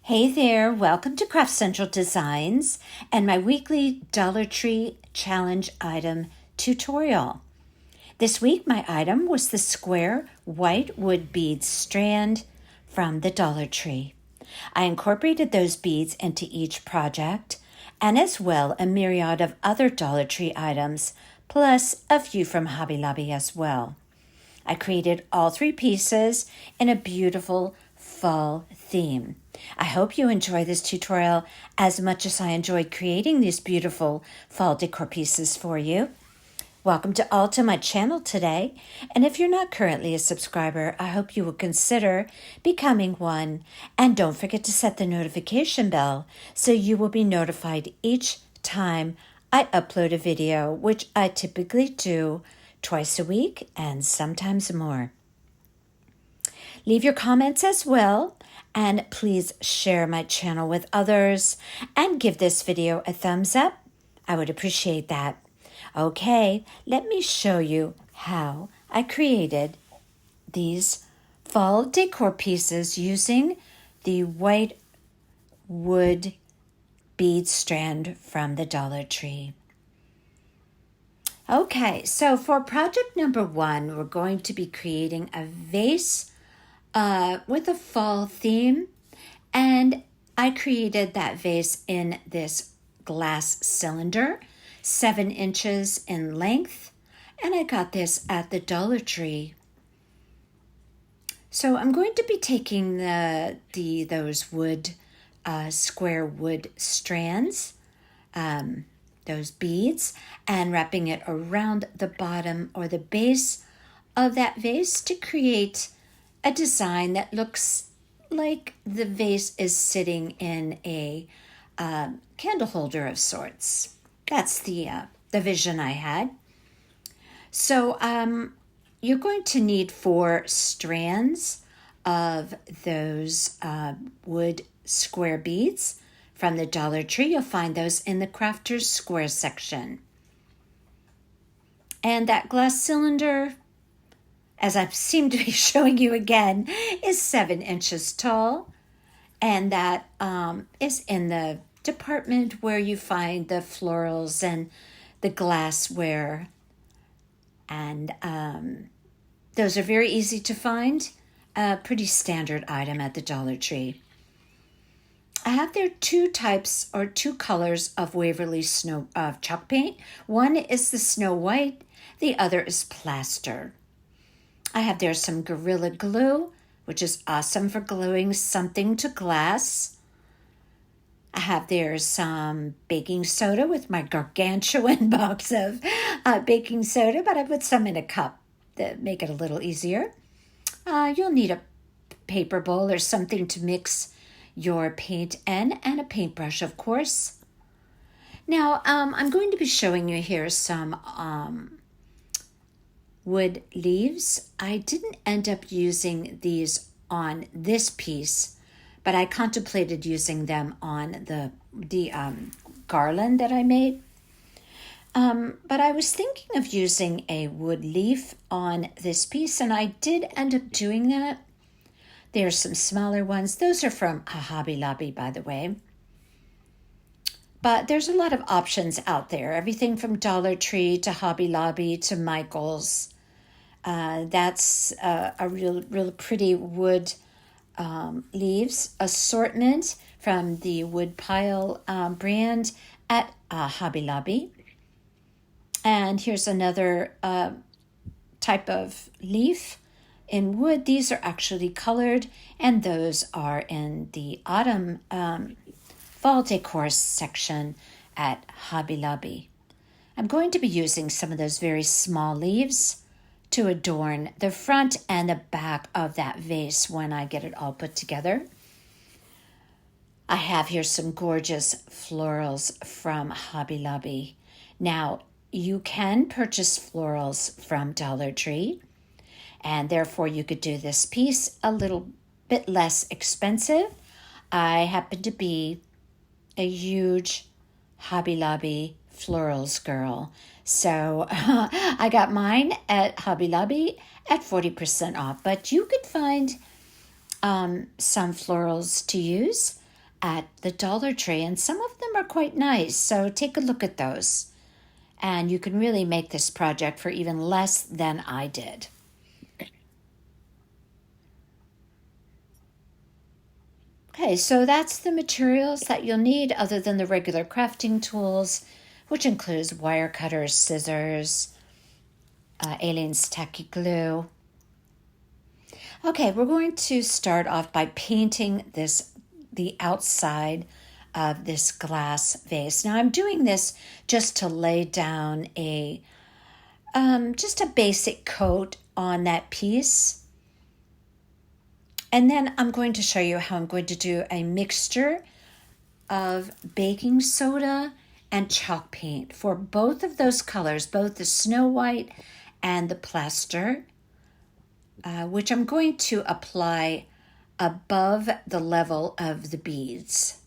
Hey there, welcome to Craft Central Designs and my weekly Dollar Tree Challenge item tutorial. This week my item was the square white wood beads strand from the Dollar Tree. I incorporated those beads into each project and as well a myriad of other Dollar Tree items, plus a few from Hobby Lobby as well. I created all three pieces in a beautiful fall theme. I hope you enjoy this tutorial as much as I enjoyed creating these beautiful fall decor pieces for you. Welcome to my channel today, and if you're not currently a subscriber, I hope you will consider becoming one, and don't forget to set the notification bell so you will be notified each time I upload a video, which I typically do twice a week and sometimes more. Leave your comments as well, and please share my channel with others and give this video a thumbs up. I would appreciate that. Okay, let me show you how I created these fall decor pieces using the white wood bead strand from the Dollar Tree. Okay, so for project number 1, we're going to be creating a vase with a fall theme, and I created that vase in this glass cylinder, 7 inches in length, and I got this at the Dollar Tree. So I'm going to be taking those square wood strands, those beads, and wrapping it around the bottom or the base of that vase to create a design that looks like the vase is sitting in a candle holder of sorts. That's the vision I had. So you're going to need 4 strands of those wood square beads from the Dollar Tree. You'll find those in the Crafter's Square section. And that glass cylinder, as I seem to be showing you again, is 7 inches tall. And that is in the department where you find the florals and the glassware. And those are very easy to find. A pretty standard item at the Dollar Tree. I have there 2 types or 2 colors of Waverly Snow chalk paint. One is the Snow White, the other is plaster. I have there some Gorilla Glue, which is awesome for gluing something to glass. I have there some baking soda with my gargantuan box of baking soda, but I put some in a cup to make it a little easier. You'll need a paper bowl or something to mix your paint in, and a paintbrush, of course. Now, I'm going to be showing you here some wood leaves. I didn't end up using these on this piece, but I contemplated using them on the garland that I made. But I was thinking of using a wood leaf on this piece, and I did end up doing that. There's some smaller ones. Those are from Hobby Lobby, by the way. But there's a lot of options out there. Everything from Dollar Tree to Hobby Lobby to Michael's. That's a real pretty wood leaves assortment from the Woodpile brand at Hobby Lobby. And here's another type of leaf in wood. These are actually colored, and those are in the autumn fall decor section at Hobby Lobby. I'm going to be using some of those very small leaves to adorn the front and the back of that vase when I get it all put together. I have here some gorgeous florals from Hobby Lobby. Now, you can purchase florals from Dollar Tree, and therefore you could do this piece a little bit less expensive. I happen to be a huge Hobby Lobby florals girl, so I got mine at Hobby Lobby at 40% off, but you could find some florals to use at the Dollar Tree, and some of them are quite nice. So take a look at those. And you can really make this project for even less than I did. Okay, so that's the materials that you'll need other than the regular crafting tools, which includes wire cutters, scissors, Aleene's tacky glue. Okay, we're going to start off by painting the outside of this glass vase. Now I'm doing this just to lay down just a basic coat on that piece. And then I'm going to show you how I'm going to do a mixture of baking soda and chalk paint for both of those colors, both the snow white and the plaster, which I'm going to apply above the level of the beads.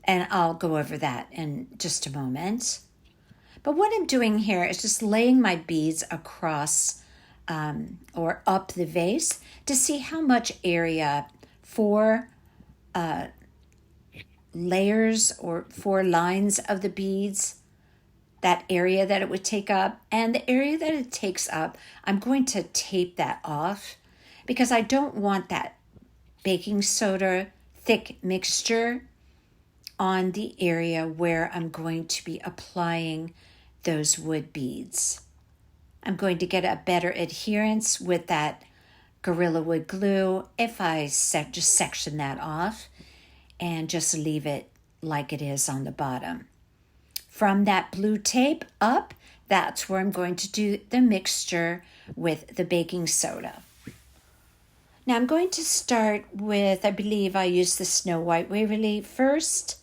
And I'll go over that in just a moment. But what I'm doing here is just laying my beads across or up the vase to see how much area 4 layers or 4 lines of the beads, that area that it would take up. And the area that it takes up, I'm going to tape that off because I don't want that baking soda thick mixture on the area where I'm going to be applying those wood beads. I'm going to get a better adherence with that Gorilla Wood glue if I just section that off and just leave it like it is on the bottom. From that blue tape up, that's where I'm going to do the mixture with the baking soda. Now I'm going to start with, I believe I used the Snow White Waverly first,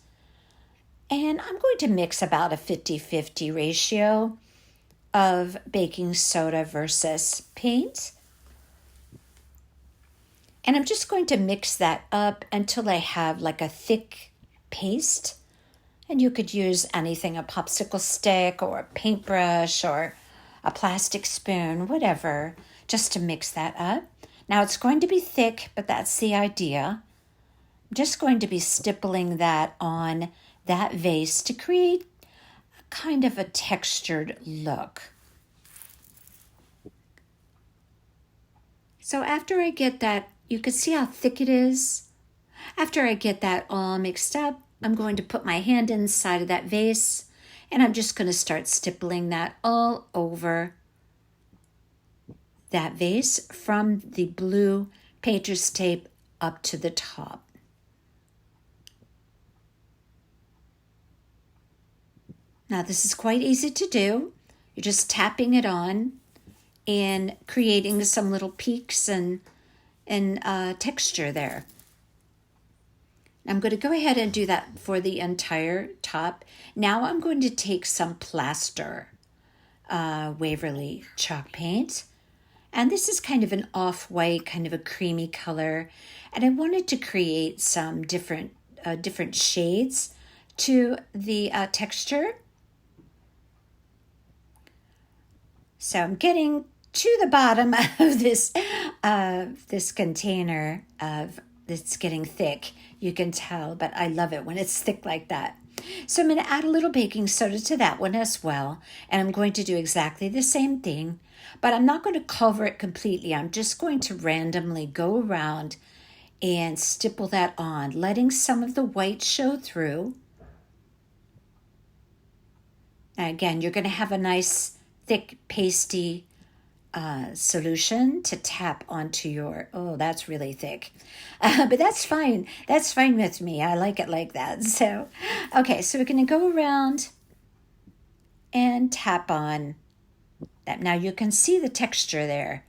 and I'm going to mix about a 50-50 ratio of baking soda versus paint. And I'm just going to mix that up until I have like a thick paste. And you could use anything, a popsicle stick or a paintbrush or a plastic spoon, whatever, just to mix that up. Now it's going to be thick, but that's the idea. I'm just going to be stippling that on that vase to create kind of a textured look. So after I get that, you can see how thick it is. After I get that all mixed up, I'm going to put my hand inside of that vase and I'm just going to start stippling that all over that vase from the blue painter's tape up to the top. Now this is quite easy to do. You're just tapping it on and creating some little peaks and texture there. I'm going to go ahead and do that for the entire top. Now I'm going to take some plaster Waverly chalk paint. And this is kind of an off-white, kind of a creamy color. And I wanted to create some different shades to the texture. So I'm getting to the bottom of this container it's getting thick. You can tell, but I love it when it's thick like that. So I'm going to add a little baking soda to that one as well. And I'm going to do exactly the same thing, but I'm not going to cover it completely. I'm just going to randomly go around and stipple that on, letting some of the white show through. Now again, you're going to have a nice thick pasty solution to tap onto your, oh, that's really thick. But that's fine. That's fine with me. I like it like that. So, okay, so we're going to go around and tap on that. Now you can see the texture there.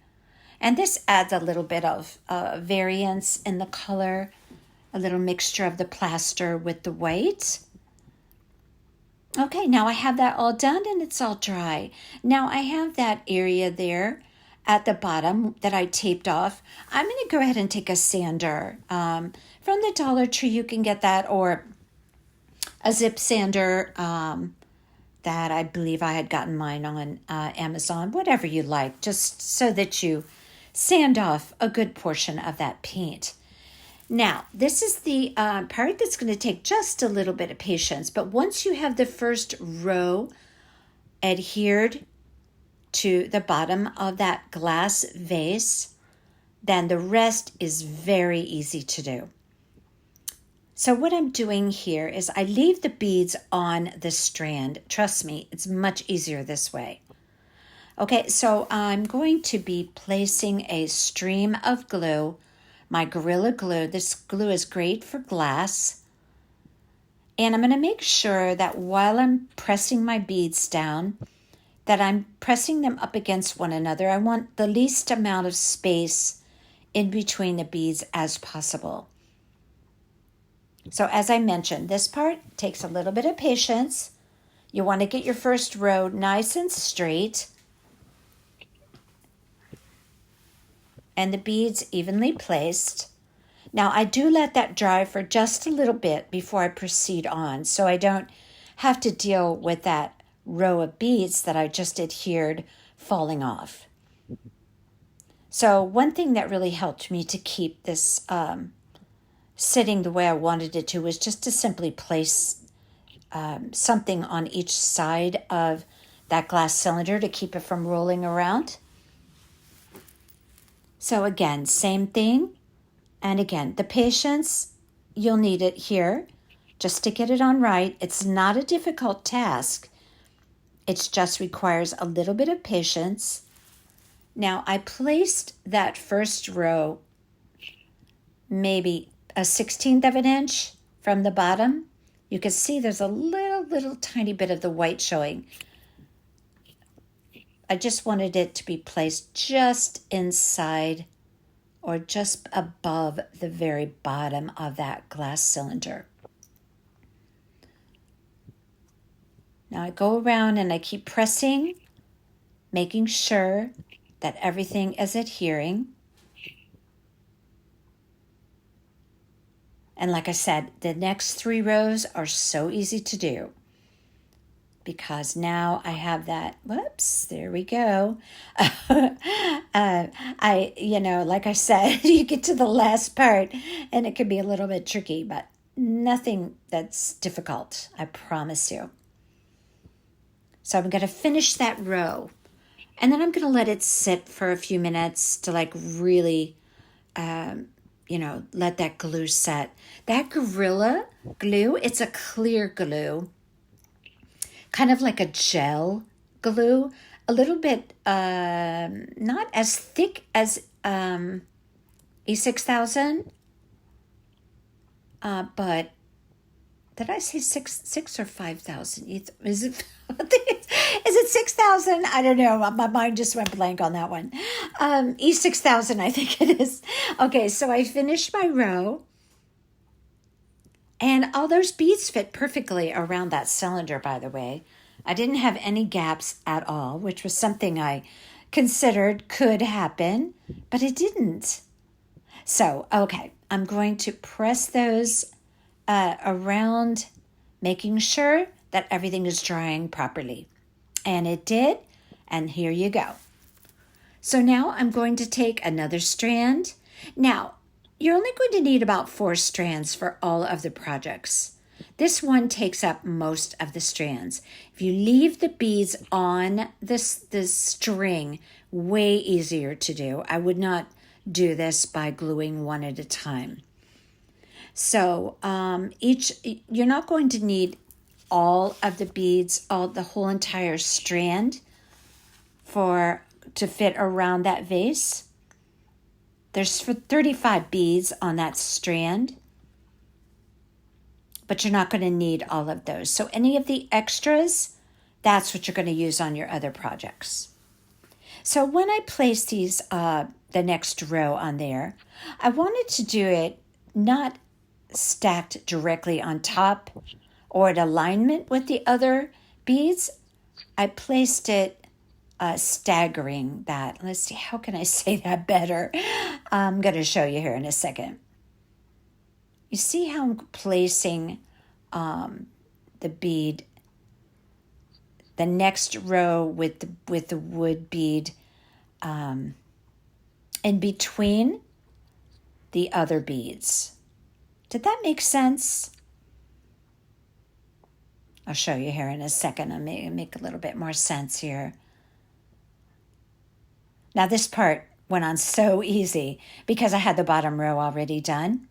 And this adds a little bit of variance in the color, a little mixture of the plaster with the white. Okay, now I have that all done and it's all dry. Now I have that area there at the bottom that I taped off. I'm going to go ahead and take a sander. From the Dollar Tree, you can get that, or a zip sander that I believe I had gotten mine on Amazon, whatever you like, just so that you sand off a good portion of that paint. Now, this is the part that's going to take just a little bit of patience, but once you have the first row adhered to the bottom of that glass vase, then the rest is very easy to do. So what I'm doing here is I leave the beads on the strand. Trust me, it's much easier this way. Okay, so I'm going to be placing a stream of glue, my Gorilla Glue. This glue is great for glass. And I'm going to make sure that while I'm pressing my beads down, that I'm pressing them up against one another. I want the least amount of space in between the beads as possible. So as I mentioned, this part takes a little bit of patience. You want to get your first row nice and straight and the beads evenly placed. Now I do let that dry for just a little bit before I proceed on, so I don't have to deal with that row of beads that I just adhered falling off. So one thing that really helped me to keep this sitting the way I wanted it to was just to simply place something on each side of that glass cylinder to keep it from rolling around. So again, same thing. And again, the patience, you'll need it here just to get it on right. It's not a difficult task. It just requires a little bit of patience. Now I placed that first row maybe a 1/16 of an inch from the bottom. You can see there's a little tiny bit of the white showing. I just wanted it to be placed just inside or just above the very bottom of that glass cylinder. Now I go around and I keep pressing, making sure that everything is adhering. And like I said, the next 3 rows are so easy to do because now I have that, whoops, there we go. Like I said, you get to the last part and it can be a little bit tricky, but nothing that's difficult, I promise you. So I'm going to finish that row and then I'm going to let it sit for a few minutes to like really, let that glue set. That Gorilla Glue, it's a clear glue, kind of like a gel glue, a little bit not as thick as E6000, but did I say six or 5,000? Is it is it 6,000? I don't know. My mind just went blank on that one. E6000, I think it is. Okay, so I finished my row. And all those beads fit perfectly around that cylinder, by the way. I didn't have any gaps at all, which was something I considered could happen, but it didn't. So, okay, I'm going to press those around, making sure that everything is drying properly. And it did, and here you go. So now I'm going to take another strand. Now, you're only going to need about 4 strands for all of the projects. This one takes up most of the strands. If you leave the beads on this string, way easier to do. I would not do this by gluing one at a time. So you're not going to need all of the beads, the whole entire strand to fit around that vase. There's 35 beads on that strand, but you're not going to need all of those. So any of the extras, that's what you're going to use on your other projects. So when I place these, the next row on there, I wanted to do it not stacked directly on top or in alignment with the other beads. I placed it staggering that. Let's see, how can I say that better? I'm going to show you here in a second. You see how I'm placing the bead, the next row with the wood bead in between the other beads. Did that make sense? I'll show you here in a second. I'll make a little bit more sense here. Now this part went on so easy because I had the bottom row already done.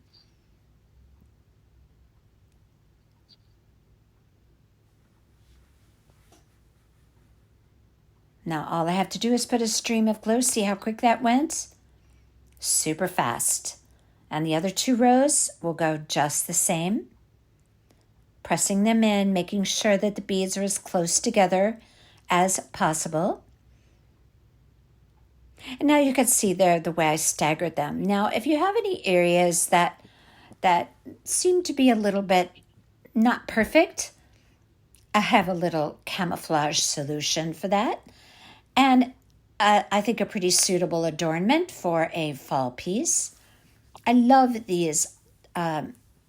Now all I have to do is put a stream of glue. See how quick that went? Super fast. And the other 2 rows will go just the same. Pressing them in, making sure that the beads are as close together as possible. And now you can see there the way I staggered them. Now, if you have any areas that seem to be a little bit not perfect, I have a little camouflage solution for that. And I think a pretty suitable adornment for a fall piece. I love these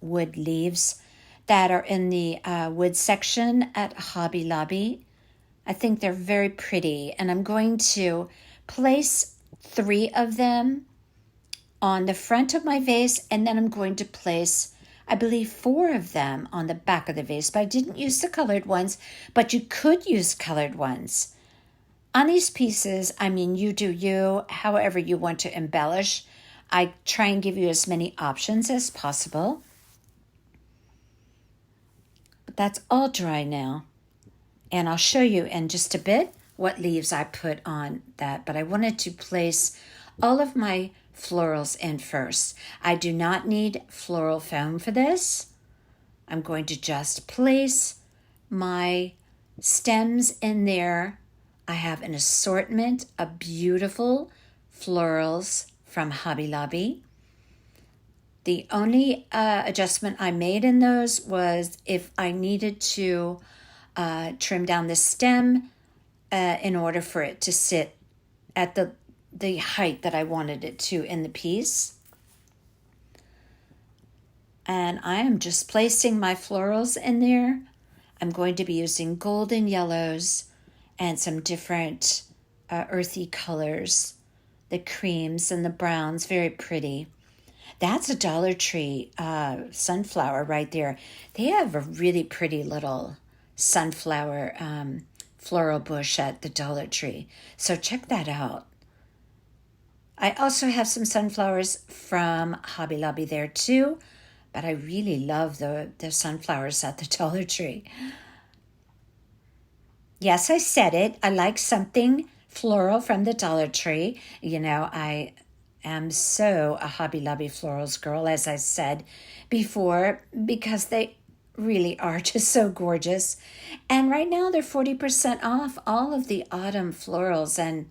wood leaves that are in the wood section at Hobby Lobby. I think they're very pretty, and I'm going to place 3 of them on the front of my vase, and then I'm going to place, I believe, 4 of them on the back of the vase, but I didn't use the colored ones, but you could use colored ones. On these pieces, I mean, you do you, however you want to embellish. I try and give you as many options as possible. But that's all dry now. And I'll show you in just a bit what leaves I put on that. But I wanted to place all of my florals in first. I do not need floral foam for this. I'm going to just place my stems in there. I have an assortment of beautiful florals from Hobby Lobby. The only adjustment I made in those was if I needed to trim down the stem in order for it to sit at the height that I wanted it to in the piece. And I am just placing my florals in there. I'm going to be using golden yellows and some different earthy colors, the creams and the browns, very pretty. That's a Dollar Tree sunflower right there. They have a really pretty little sunflower floral bush at the Dollar Tree. So check that out. I also have some sunflowers from Hobby Lobby there too, but I really love the sunflowers at the Dollar Tree. Yes, I said it. I like something floral from the Dollar Tree. You know, I am so a Hobby Lobby florals girl, as I said before, because they really are just so gorgeous. And right now they're 40% off all of the autumn florals. And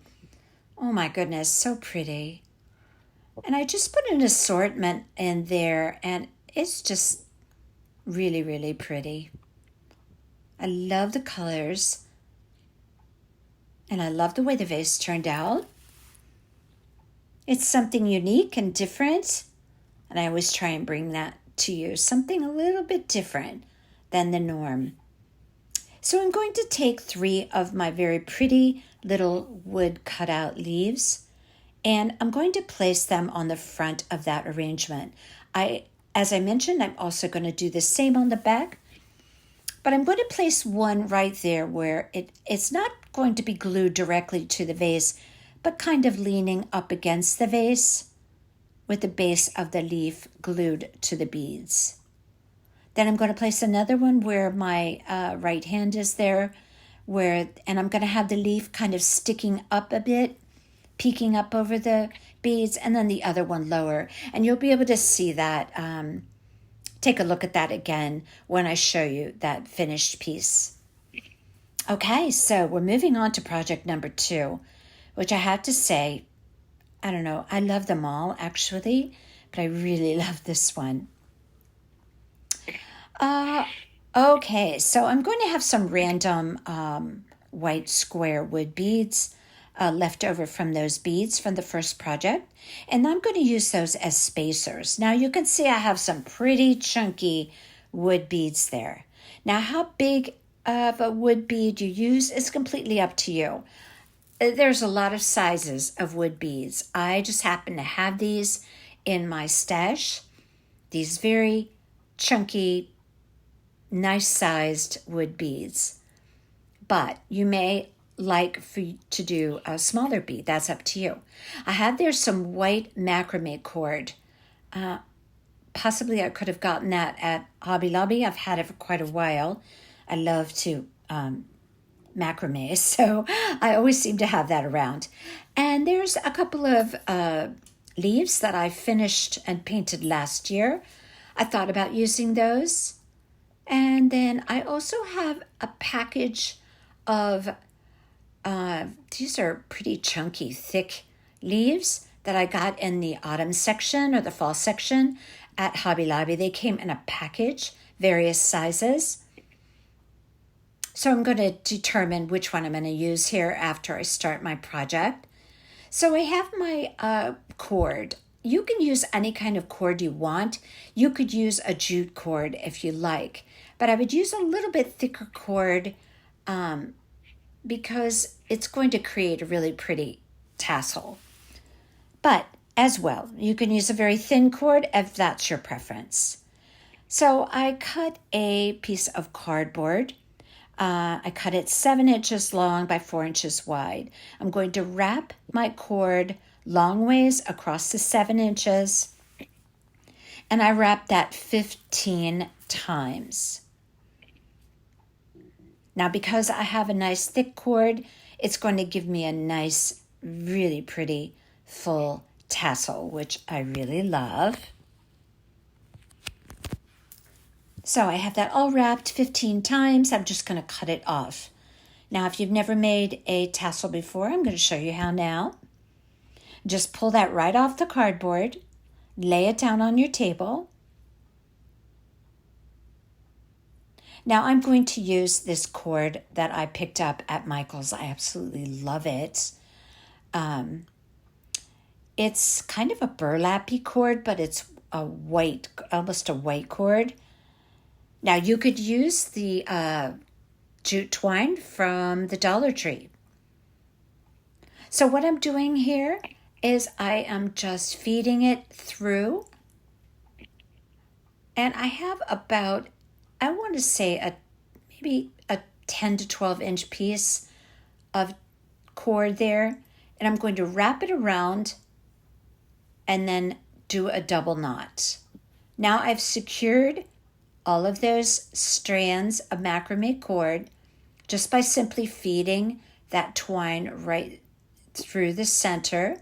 oh my goodness, so pretty. And I just put an assortment in there, and it's just really, really pretty. I love the colors. And I love the way the vase turned out. It's something unique and different. And I always try and bring that to you. Something a little bit different than the norm. So I'm going to take 3 of my very pretty little wood cutout leaves. And I'm going to place them on the front of that arrangement. As I mentioned, I'm also going to do the same on the back. But I'm going to place one right there where it's not going to be glued directly to the vase, but kind of leaning up against the vase with the base of the leaf glued to the beads. Then I'm going to place another one where my right hand is there, and I'm going to have the leaf kind of sticking up a bit, peeking up over the beads, and then the other one lower. And you'll be able to see that. Take a look at that again when I show you that finished piece. Okay, so we're moving on to project number 2, which I have to say, I don't know, I love them all actually, but I really love this one. Okay, so I'm going to have some random white square wood beads left over from those beads from the first project. And I'm going to use those as spacers. Now you can see I have some pretty chunky wood beads there. Now how big of a wood bead you use is completely up to you. There's a lot of sizes of wood beads. I just happen to have these in my stash. these very chunky, nice sized wood beads. But you may like for you to do a smaller bead. That's up to you. I have there some white macrame cord. Possibly I could have gotten that at Hobby Lobby. I've had it for quite a while. I love to macrame, so I always seem to have that around. And there's a couple of leaves that I finished and painted last year. I thought about using those. And then I also have a package of, these are pretty chunky, thick leaves that I got in the autumn section or the fall section at Hobby Lobby. They came in a package, various sizes. So I'm going to determine which one I'm going to use here after I start my project. So I have my cord. You can use any kind of cord you want. You could use a jute cord if you like, but I would use a little bit thicker cord because it's going to create a really pretty tassel. But as well, you can use a very thin cord if that's your preference. So I cut a piece of cardboard. I cut it 7 inches long by 4 inches wide. I'm going to wrap my cord long ways across the 7 inches, and I wrap that 15 times. Now, because I have a nice thick cord, it's going to give me a nice, really pretty full tassel, which I really love. So I have that all wrapped 15 times. I'm just going to cut it off. Now, if you've never made a tassel before, I'm going to show you how now. Just pull that right off the cardboard, lay it down on your table. Now I'm going to use this cord that I picked up at Michael's. I absolutely love it. It's kind of a burlappy cord, but it's a white, almost a white cord. Now you could use the jute twine from the Dollar Tree. So what I'm doing here is I am just feeding it through. And I have about, I want to say maybe a 10 to 12 inch piece of cord there. And I'm going to wrap it around and then do a double knot. Now I've secured all of those strands of macrame cord just by simply feeding that twine right through the center.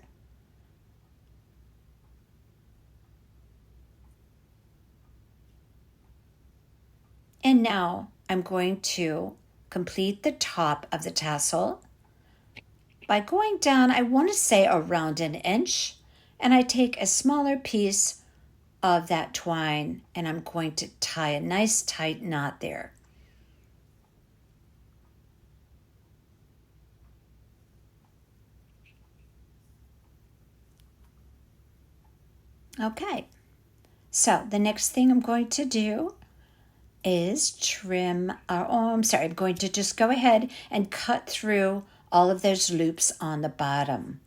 And now I'm going to complete the top of the tassel by going down, I want to say around 1 inch, and I take a smaller piece of that twine and I'm going to tie a nice tight knot there. Okay, so the next thing I'm going to do is trim, I'm going to just go ahead and cut through all of those loops on the bottom.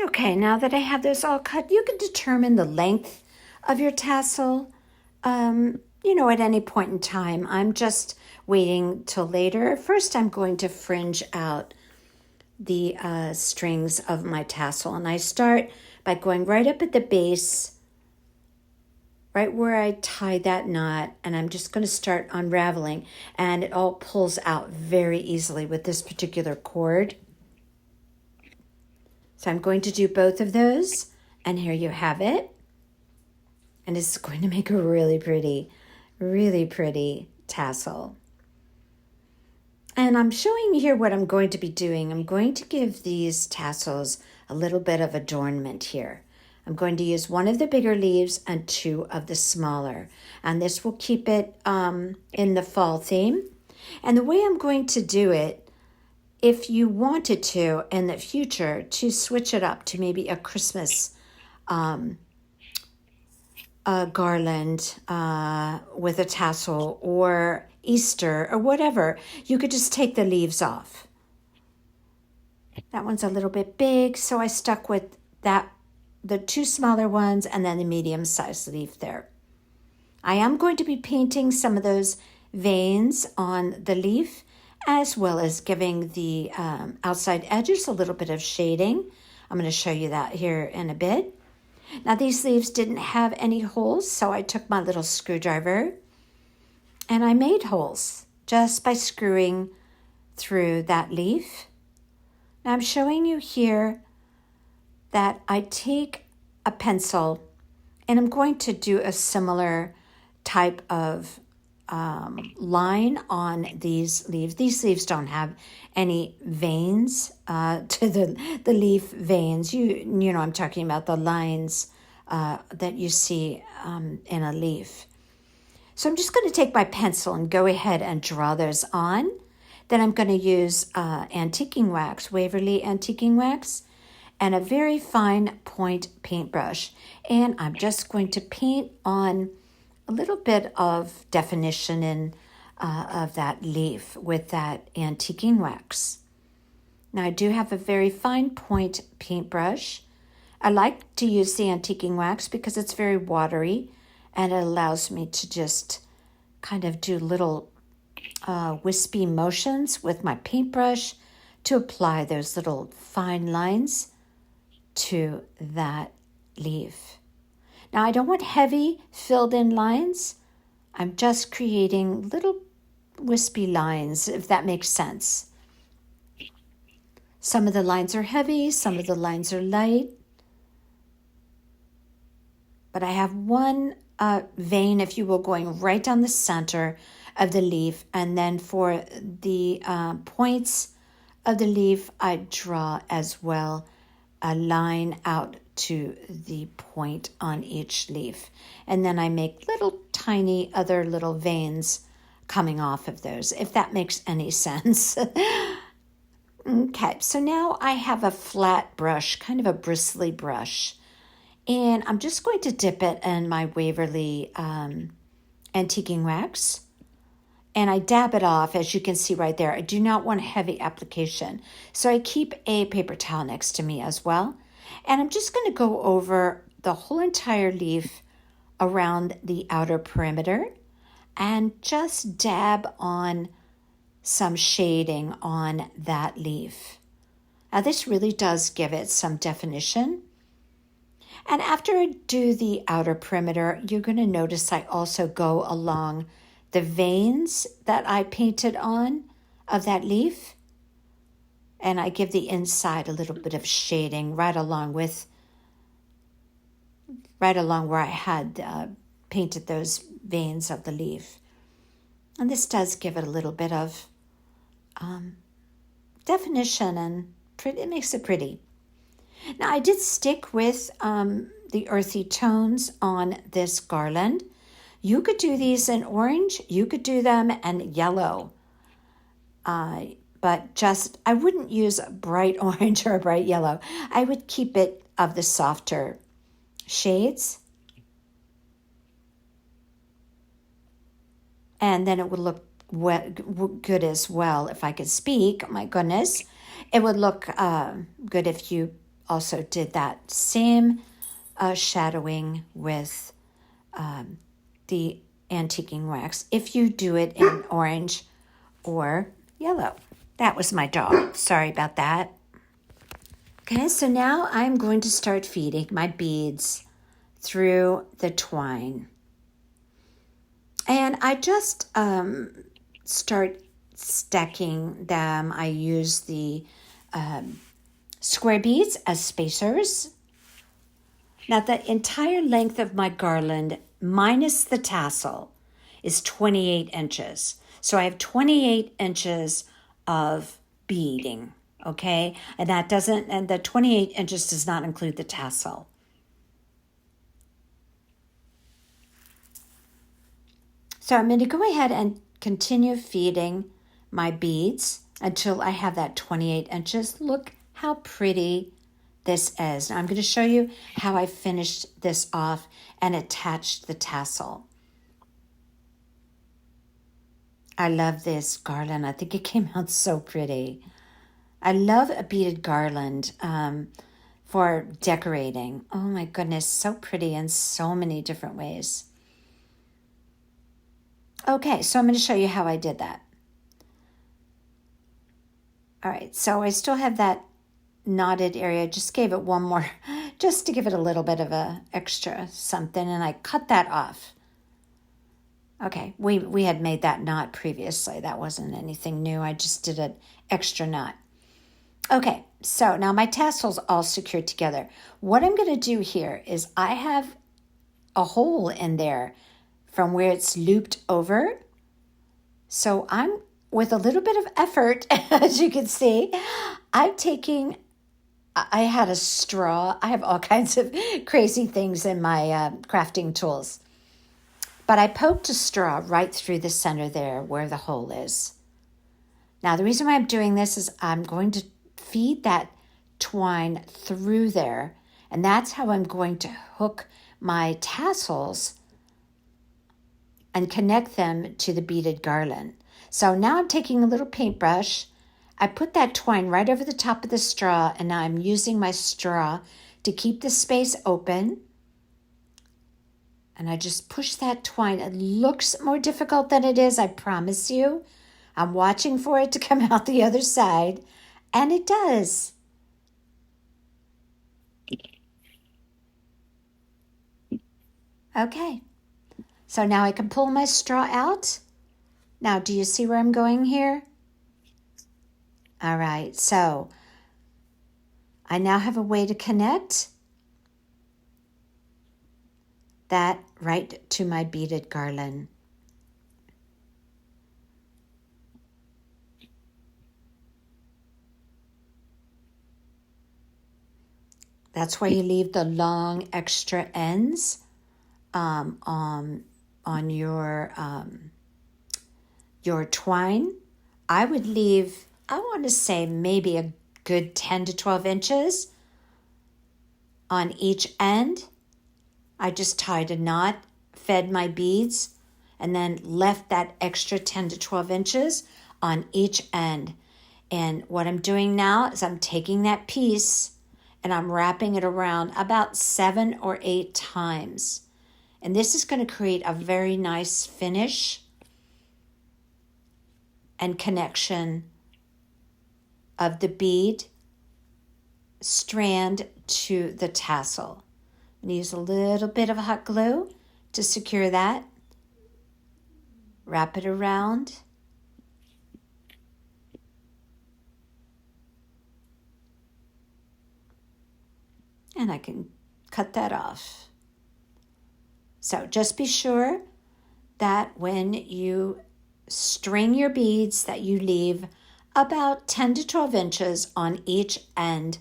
Okay, now that I have those all cut, you can determine the length of your tassel, at any point in time. I'm just waiting till later. First, I'm going to fringe out the strings of my tassel, and I start by going right up at the base, right where I tied that knot, and I'm just going to start unraveling, and it all pulls out very easily with this particular cord. So I'm going to do both of those, and here you have it. And it's going to make a really pretty tassel. And I'm showing you here what I'm going to be doing. I'm going to give these tassels a little bit of adornment here. I'm going to use one of the bigger leaves and 2 of the smaller. And this will keep it in the fall theme. And the way I'm going to do it, if you wanted to in the future to switch it up to maybe a Christmas a garland with a tassel or Easter or whatever, you could just take the leaves off. That one's a little bit big, so I stuck with that, the two smaller ones and then the medium-sized leaf there. I am going to be painting some of those veins on the leaf, as well as giving the outside edges a little bit of shading. I'm going to show you that here in a bit. Now these leaves didn't have any holes, so I took my little screwdriver and I made holes just by screwing through that leaf. Now I'm showing you here that I take a pencil and I'm going to do a similar type of line on these leaves. These leaves don't have any veins to the leaf veins. You know I'm talking about the lines that you see in a leaf. So I'm just going to take my pencil and go ahead and draw those on. Then I'm going to use antiquing wax, Waverly antiquing wax, and a very fine point paintbrush. And I'm just going to paint on a little bit of definition of that leaf with that antiquing wax. Now I do have a very fine point paintbrush. I like to use the antiquing wax because it's very watery and it allows me to just kind of do little wispy motions with my paintbrush to apply those little fine lines to that leaf. Now I don't want heavy filled in lines. I'm just creating little wispy lines, if that makes sense. Some of the lines are heavy, some of the lines are light. But I have one vein, if you will, going right down the center of the leaf. And then for the points of the leaf, I draw as well a line out to the point on each leaf. And then I make little tiny other little veins coming off of those, if that makes any sense. Okay, so now I have a flat brush, kind of a bristly brush. And I'm just going to dip it in my Waverly antiquing wax. And I dab it off, as you can see right there. I do not want heavy application. So I keep a paper towel next to me as well. And I'm just going to go over the whole entire leaf around the outer perimeter and just dab on some shading on that leaf. Now this really does give it some definition. And after I do the outer perimeter, you're going to notice I also go along the veins that I painted on of that leaf. And I give the inside a little bit of shading right along where I had painted those veins of the leaf. And this does give it a little bit of definition, and it makes it pretty. Now I did stick with the earthy tones on this garland. You could do these in orange, you could do them in yellow. But I wouldn't use a bright orange or a bright yellow. I would keep it of the softer shades. And then it would look good as well, if I could speak. My goodness. It would look good if you also did that same shadowing with the antiquing wax, if you do it in orange or yellow. That was my dog. Sorry about that. Okay, so now I'm going to start feeding my beads through the twine. And I just start stacking them. I use the square beads as spacers. Now the entire length of my garland, minus the tassel, is 28 inches. So I have 28 inches of beading, okay? And the 28 inches does not include the tassel. So I'm going to go ahead and continue feeding my beads until I have that 28 inches. Look how pretty this is. Now I'm going to show you how I finished this off and attached the tassel. I love this garland. I think it came out so pretty. I love a beaded garland for decorating. Oh my goodness, so pretty in so many different ways. Okay, so I'm going to show you how I did that. All right, so I still have that knotted area. Just gave it one more, just to give it a little bit of a extra something, and I cut that off. Okay, we had made that knot previously. That wasn't anything new. I just did an extra knot. Okay, so now my tassel's all secured together. What I'm going to do here is I have a hole in there from where it's looped over. So I'm, with a little bit of effort, as you can see, I'm taking, I had a straw. I have all kinds of crazy things in my crafting tools. But I poked a straw right through the center there where the hole is. Now, the reason why I'm doing this is I'm going to feed that twine through there, and that's how I'm going to hook my tassels and connect them to the beaded garland. So now I'm taking a little paintbrush. I put that twine right over the top of the straw, and now I'm using my straw to keep the space open. And I just push that twine. It looks more difficult than it is, I promise you. I'm watching for it to come out the other side, and it does. Okay. So now I can pull my straw out. Now, do you see where I'm going here? All right, so I now have a way to connect that right to my beaded garland. That's why you leave the long extra ends on your twine. I would leave, I want to say maybe a good 10 to 12 inches on each end. I just tied a knot, fed my beads, and then left that extra 10 to 12 inches on each end. And what I'm doing now is I'm taking that piece and I'm wrapping it around about 7 or 8 times. And this is going to create a very nice finish and connection of the bead strand to the tassel. I'm going to use a little bit of hot glue to secure that. Wrap it around. And I can cut that off. So just be sure that when you string your beads that you leave about 10 to 12 inches on each end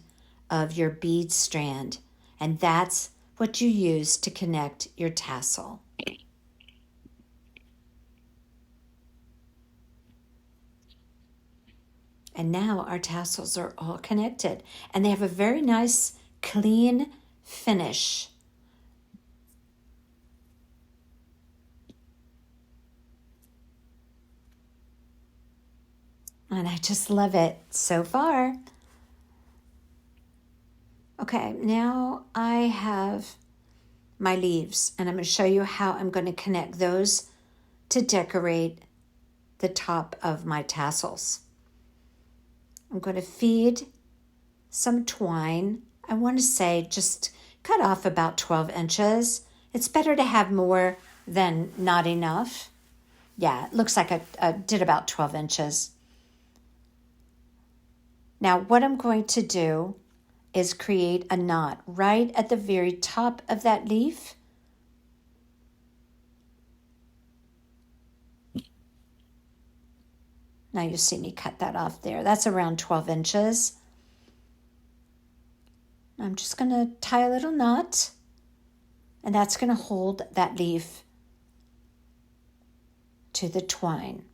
of your bead strand. And that's what you use to connect your tassel. And now our tassels are all connected and they have a very nice clean finish. And I just love it so far. Okay, now I have my leaves and I'm going to show you how I'm going to connect those to decorate the top of my tassels. I'm going to feed some twine. I want to say just cut off about 12 inches. It's better to have more than not enough. Yeah, it looks like I did about 12 inches. Now what I'm going to do is create a knot right at the very top of that leaf. Now you see me cut that off there. That's around 12 inches. I'm just going to tie a little knot, and that's going to hold that leaf to the twine.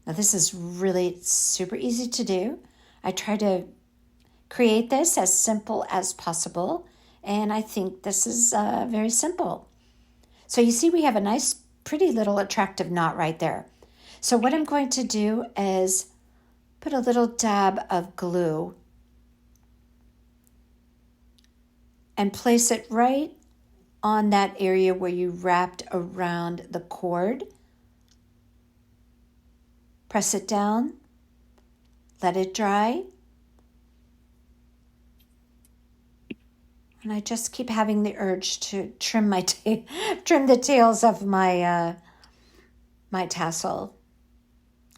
Now this is really super easy to do. I try to create this as simple as possible. And I think this is very simple. So you see we have a nice, pretty little attractive knot right there. So what I'm going to do is put a little dab of glue and place it right on that area where you wrapped around the cord. Press it down, let it dry. And I just keep having the urge to trim trim the tails of my my tassel.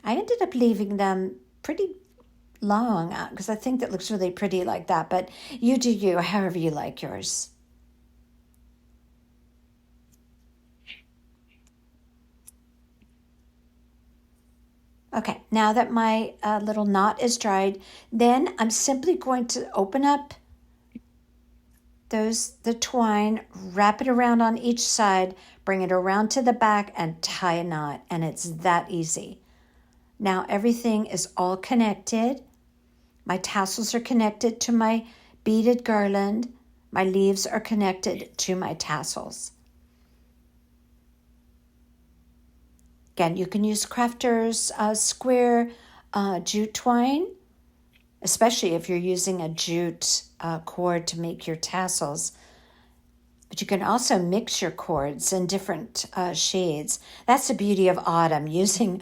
I ended up leaving them pretty long because I think that looks really pretty like that, but you do you, however you like yours. Okay, now that my little knot is dried, then I'm simply going to open up the twine, wrap it around on each side, bring it around to the back and tie a knot, and it's that easy. Now everything is all connected. My tassels are connected to my beaded garland. My leaves are connected to my tassels. Again, you can use crafters square jute twine, especially if you're using a jute cord to make your tassels. But you can also mix your cords in different shades. That's the beauty of autumn, using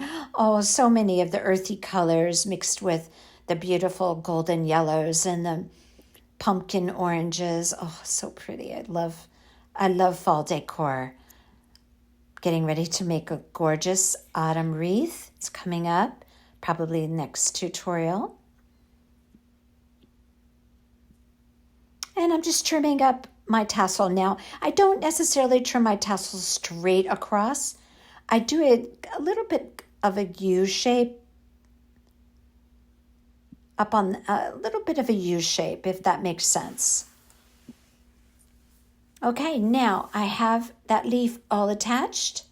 so many of the earthy colors mixed with the beautiful golden yellows and the pumpkin oranges. Oh, so pretty. I love fall decor. Getting ready to make a gorgeous autumn wreath. It's coming up, probably next tutorial. And I'm just trimming up my tassel. Now, I don't necessarily trim my tassels straight across. I do it a little bit of a U shape, up on a little bit of a U shape, if that makes sense. Okay, now I have that leaf all attached.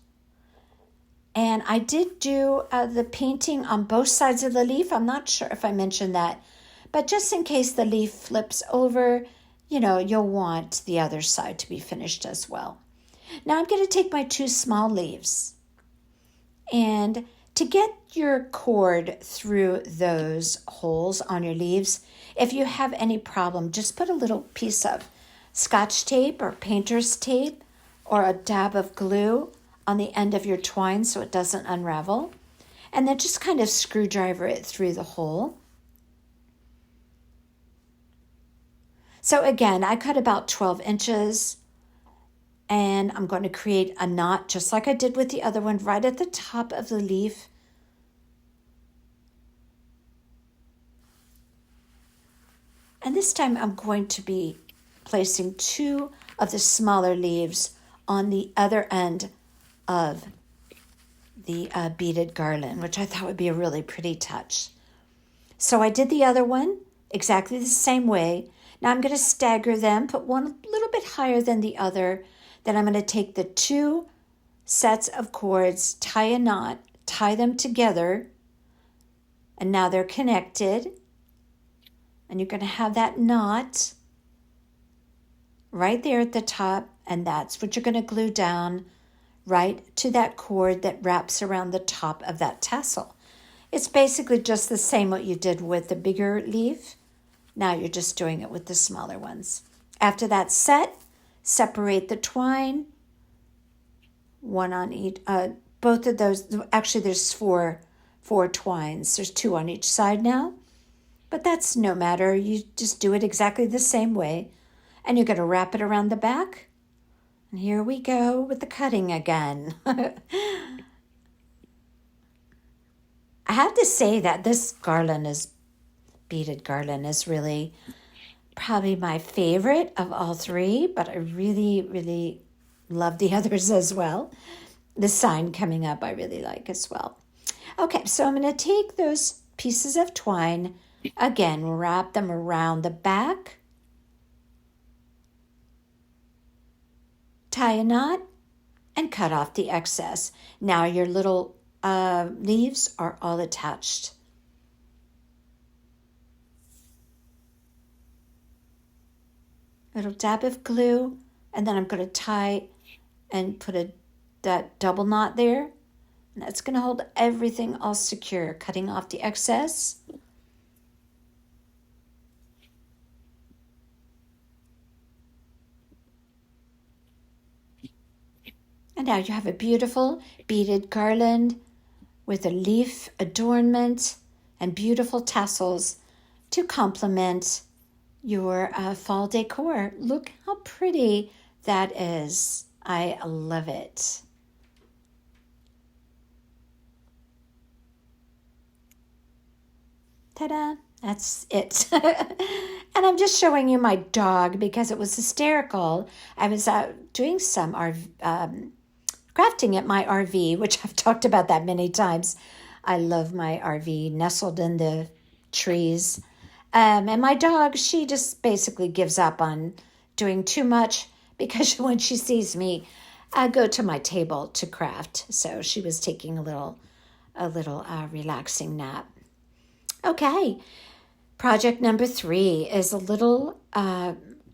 And I did do the painting on both sides of the leaf. I'm not sure if I mentioned that. But just in case the leaf flips over, you'll want the other side to be finished as well. Now I'm going to take my 2 small leaves. And to get your cord through those holes on your leaves, if you have any problem, just put a little piece of Scotch tape or painter's tape or a dab of glue on the end of your twine so it doesn't unravel. And then just kind of screwdriver it through the hole. So again, I cut about 12 inches and I'm going to create a knot just like I did with the other one right at the top of the leaf. And this time I'm going to be placing 2 of the smaller leaves on the other end of the beaded garland, which I thought would be a really pretty touch. So I did the other one exactly the same way. Now I'm going to stagger them, put one a little bit higher than the other. Then I'm going to take the 2 sets of cords, tie a knot, tie them together, and now they're connected. And you're going to have that knot right there at the top, and that's what you're going to glue down right to that cord that wraps around the top of that tassel. It's basically just the same what you did with the bigger leaf. Now you're just doing it with the smaller ones. After that's set, separate the twine, one on each, both of those, actually there's four twines. There's 2 on each side now, but that's no matter. You just do it exactly the same way. And you're going to wrap it around the back. And here we go with the cutting again. I have to say that this beaded garland is really probably my favorite of all 3, but I really, really love the others as well. The sign coming up I really like as well. Okay, so I'm going to take those pieces of twine, again, wrap them around the back, tie a knot, and cut off the excess. Now your little leaves are all attached. little dab of glue, and then I'm going to tie and put that double knot there. And that's going to hold everything all secure, cutting off the excess. And now you have a beautiful beaded garland with a leaf adornment and beautiful tassels to complement your fall decor. Look how pretty that is. I love it. Ta-da! That's it. And I'm just showing you my dog because it was hysterical. I was out doing some crafting at my RV, which I've talked about that many times. I love my RV nestled in the trees. And my dog, she just basically gives up on doing too much because when she sees me, I go to my table to craft. So she was taking a little relaxing nap. Okay, project number 3 is a little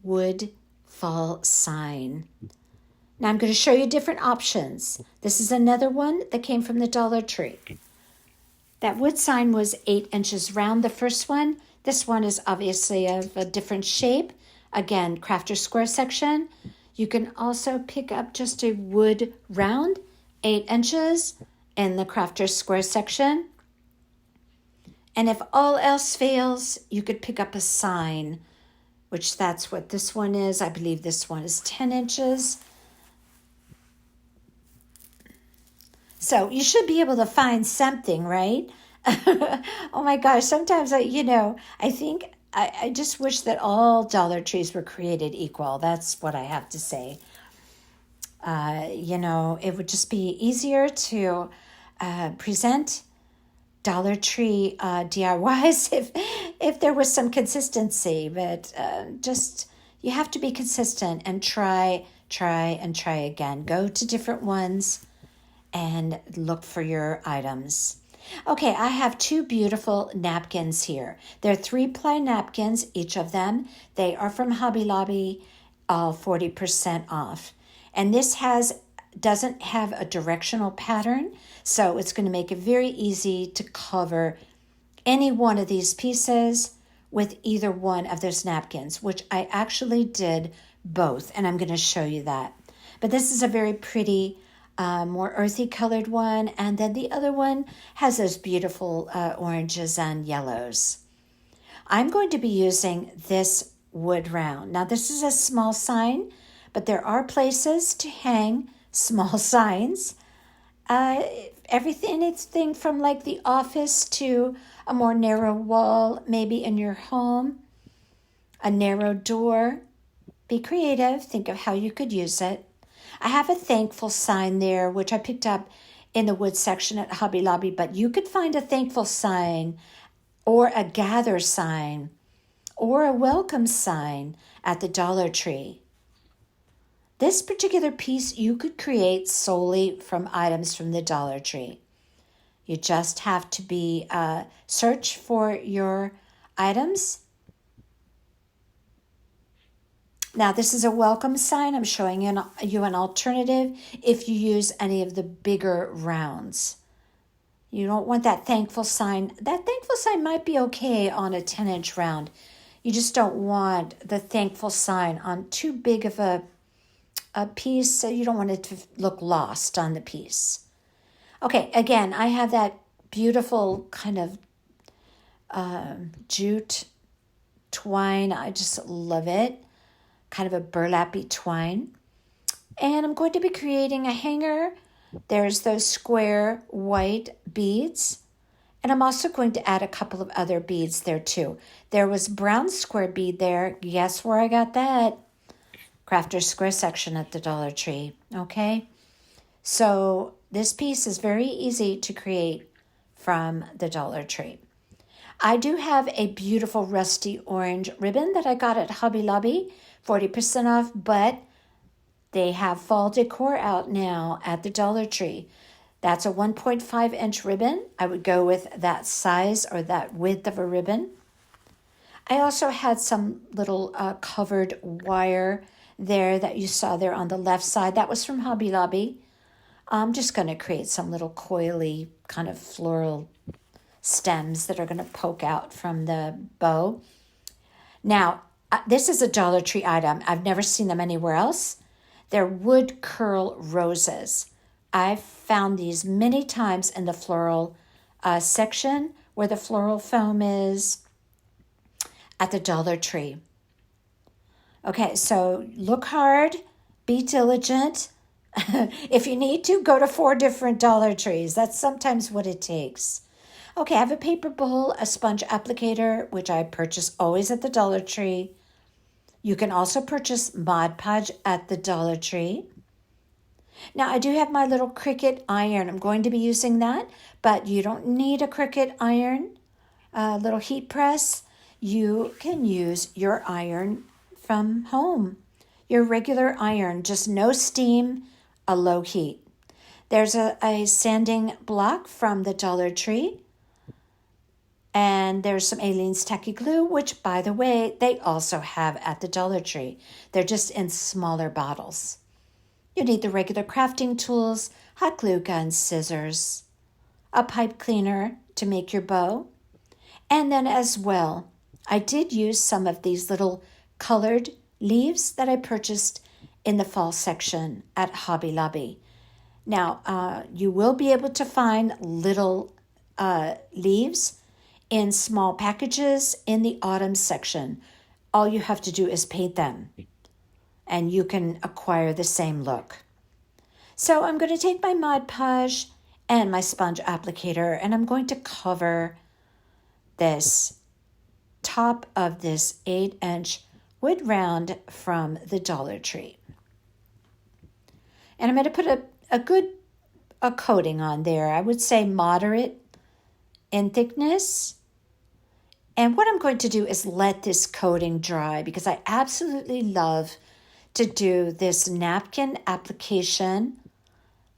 wood fall sign. Now I'm going to show you different options. This is another one that came from the Dollar Tree. That wood sign was 8 inches round, the first one. This one is obviously of a different shape. Again, crafter square section. You can also pick up just a wood round, 8 inches in the crafter square section. And if all else fails, you could pick up a sign, which that's what this one is. I believe this one is 10 inches. So you should be able to find something, right? Oh my gosh, sometimes I think I just wish that all Dollar Trees were created equal. That's what I have to say. It would just be easier to present Dollar Tree DIYs if there was some consistency, but just you have to be consistent and try again. Go to different ones and look for your items. Okay, I have 2 beautiful napkins here. They're 3-ply napkins, each of them. They are from Hobby Lobby, 40% off. And this doesn't have a directional pattern, so it's going to make it very easy to cover any one of these pieces with either one of those napkins, which I actually did both, and I'm going to show you that. But this is a very pretty, more earthy colored one, and then the other one has those beautiful oranges and yellows. I'm going to be using this wood round. Now, this is a small sign, but there are places to hang small signs. Anything from like the office to a more narrow wall, maybe in your home, a narrow door. Be creative. Think of how you could use it. I have a thankful sign there, which I picked up in the wood section at Hobby Lobby, but you could find a thankful sign or a gather sign or a welcome sign at the Dollar Tree. This particular piece you could create solely from items from the Dollar Tree. You just have to search for your items. Now, this is a welcome sign. I'm showing you an alternative if you use any of the bigger rounds. You don't want that thankful sign. That thankful sign might be okay on a 10-inch round. You just don't want the thankful sign on too big of a piece, so you don't want it to look lost on the piece. Okay, again, I have that beautiful kind of jute twine. I just love it. Kind of a burlappy twine. And I'm going to be creating a hanger. There's those square white beads. And I'm also going to add a couple of other beads there too. There was brown square bead there. Guess where I got that? Crafter square section at the Dollar Tree. Okay? So this piece is very easy to create from the Dollar Tree. I do have a beautiful rusty orange ribbon that I got at Hobby Lobby, 40% off, but they have fall decor out now at the Dollar Tree. That's a 1.5-inch ribbon. I would go with that size or that width of a ribbon. I also had some little covered wire there that you saw there on the left side. That was from Hobby Lobby. I'm just going to create some little coily kind of floral stems that are going to poke out from the bow. Now, this is a Dollar Tree item. I've never seen them anywhere else. They're wood curl roses. I've found these many times in the floral section where the floral foam is at the Dollar Tree. Okay, so look hard, be diligent. If you need to, go to 4 different Dollar Trees. That's sometimes what it takes. Okay, I have a paper bowl, a sponge applicator, which I purchase always at the Dollar Tree. You can also purchase Mod Podge at the Dollar Tree. Now, I do have my little Cricut iron. I'm going to be using that, but you don't need a Cricut iron, a little heat press. You can use your iron from home, your regular iron, just no steam, a low heat. There's a sanding block from the Dollar Tree. And there's some Aleene's Tacky Glue, which, by the way, they also have at the Dollar Tree. They're just in smaller bottles. You need the regular crafting tools, hot glue gun, scissors, a pipe cleaner to make your bow. And then as well, I did use some of these little colored leaves that I purchased in the fall section at Hobby Lobby. Now, you will be able to find little leaves in small packages in the autumn section. All you have to do is paint them, and you can acquire the same look. So I'm going to take my Mod Podge and my sponge applicator, and I'm going to cover this top of this 8-inch wood round from the Dollar Tree. And I'm going to put a good coating on there. I would say moderate in thickness. And what I'm going to do is let this coating dry, because I absolutely love to do this napkin application,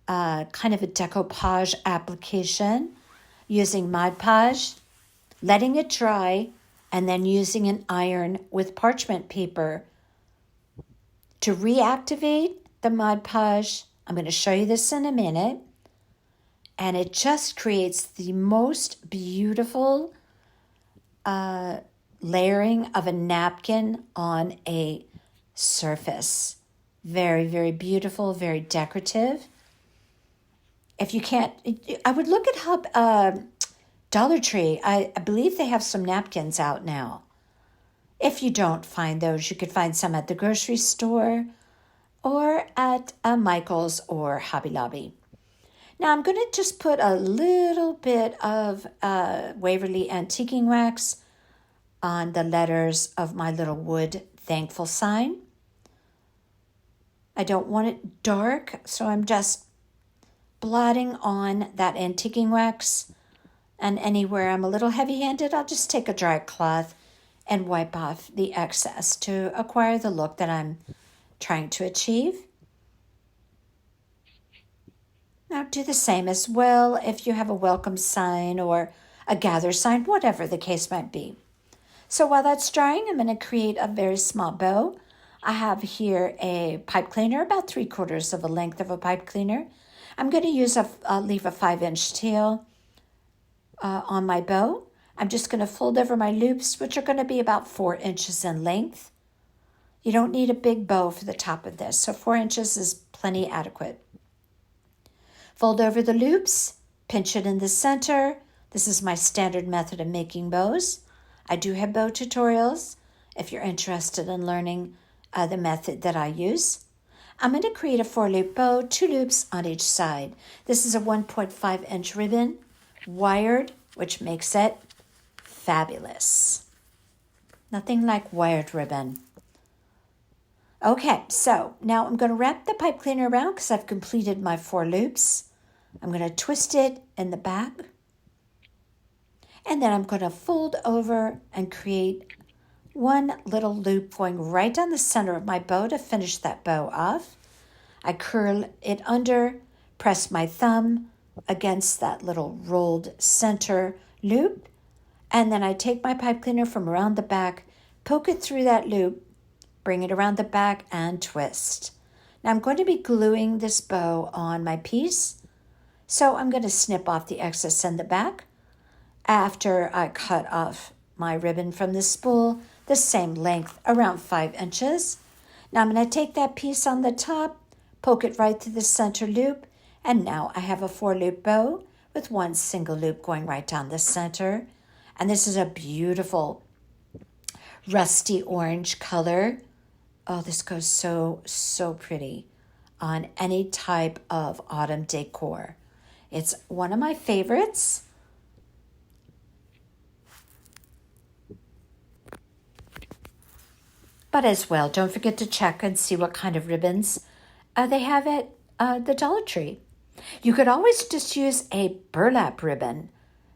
kind of a decoupage application, using Mod Podge, letting it dry, and then using an iron with parchment paper to reactivate the Mod Podge. I'm going to show you this in a minute. And it just creates the most beautiful layering of a napkin on a surface. Very, very beautiful, very decorative. If you can't, I would look at Dollar Tree. I believe they have some napkins out now. If you don't find those, you could find some at the grocery store or at Michael's or Hobby Lobby. Now I'm going to just put a little bit of Waverly antiquing wax on the letters of my little wood thankful sign. I don't want it dark, so I'm just blotting on that antiquing wax. And anywhere I'm a little heavy-handed, I'll just take a dry cloth and wipe off the excess to acquire the look that I'm trying to achieve. Now do the same as well if you have a welcome sign or a gather sign, whatever the case might be. So while that's drying, I'm going to create a very small bow. I have here a pipe cleaner, about 3/4 of the length of a pipe cleaner. I'm going to use leave a 5-inch tail on my bow. I'm just going to fold over my loops, which are going to be about 4 inches in length. You don't need a big bow for the top of this, so 4 inches is plenty adequate. Fold over the loops, pinch it in the center. This is my standard method of making bows. I do have bow tutorials if you're interested in learning the method that I use. I'm going to create a 4-loop bow, 2 loops on each side. This is a 1.5-inch ribbon, wired, which makes it fabulous. Nothing like wired ribbon. Okay, so now I'm going to wrap the pipe cleaner around because I've completed my 4 loops. I'm going to twist it in the back. And then I'm going to fold over and create one little loop going right down the center of my bow to finish that bow off. I curl it under, press my thumb against that little rolled center loop, And then I take my pipe cleaner from around the back, poke it through that loop, bring it around the back, and twist. Now I'm going to be gluing this bow on my piece, so I'm going to snip off the excess in the back after I cut off my ribbon from the spool, the same length, around 5 inches. Now I'm going to take that piece on the top, poke it right through the center loop, and now I have a 4-loop bow with one single loop going right down the center. And this is a beautiful rusty orange color. Oh, this goes so, so pretty on any type of autumn decor. It's one of my favorites. But as well, don't forget to check and see what kind of ribbons they have at the Dollar Tree. You could always just use a burlap ribbon.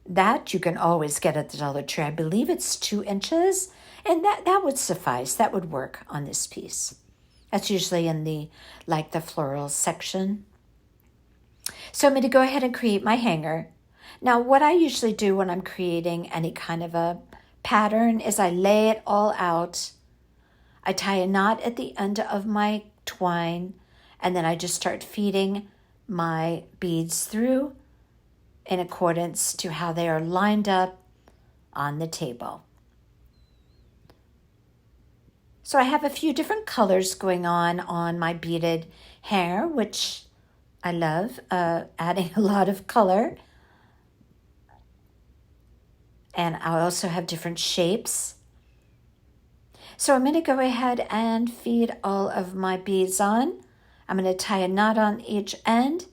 That you can always get at the Dollar Tree. I believe it's 2 inches, and that would suffice. That would work on this piece. That's usually in the floral section. So I'm going to go ahead and create my hanger. Now, what I usually do when I'm creating any kind of a pattern is I lay it all out. I tie a knot at the end of my twine, and then I just start feeding my beads through in accordance to how they are lined up on the table. So I have a few different colors going on my beaded hair, which I love, adding a lot of color. And I also have different shapes. So I'm going to go ahead and feed all of my beads on. I'm going to tie a knot on each end.